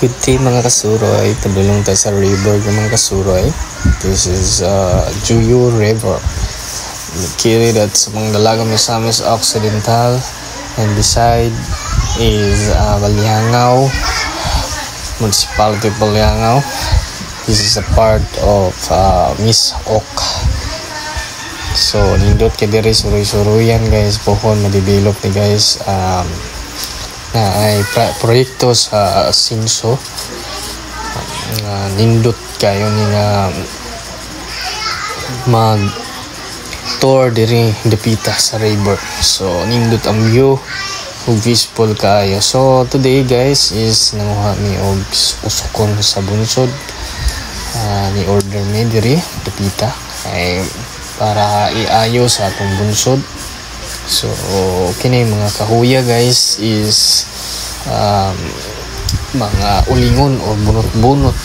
Good day mga kasuroy, padulong tayo sa river ng mga kasuroy. This is Juyo River. Located at sa mga dalaga Misamis Occidental, and beside is Baliangaw, Municipality of Baliangaw. This is a part of Miss Ok. So nindot kay diri suroy-suroyan guys, pohon ma-develop ni guys na ay proyekto sa Sinso. Nindot kayo ni nga mag tour diri dapita sa river. So nindot ang view ug peaceful kayo. So today guys is nanguha mi og usokon sa bunsod. Ni order mi diri dapita ay para iayo sa atong bunsod. So kini mga kahuya guys is mga ulingon o bunot-bunot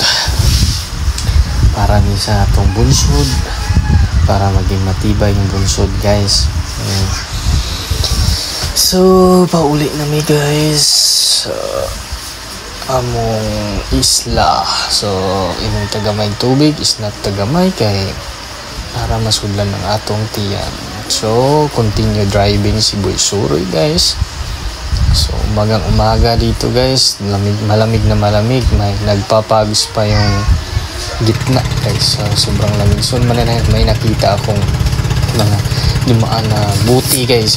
para ni sa atong bunsod, para maging matibay yung bunsod guys. So pauli na mi guys among isla. So imong tagamay tubig is not tagamay kay para masudlan ng atong tiyan. So continue driving si Boy Suroy guys. So umaga dito guys, malamig na malamig, may nagpapagos pa yung gitna guys. So sobrang lamig. So may nakita akong mga dumaan na buti guys.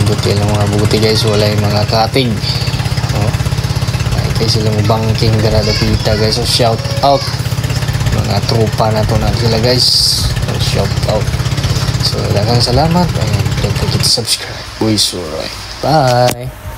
Buti lang mga buti guys, wala yung mga katig. Kaya sila mo banking daradapita guys. So shout out mga tropa na to na sila guys. So shout out. So daghang salamat and don't forget to subscribe. Boy Suroy. Bye.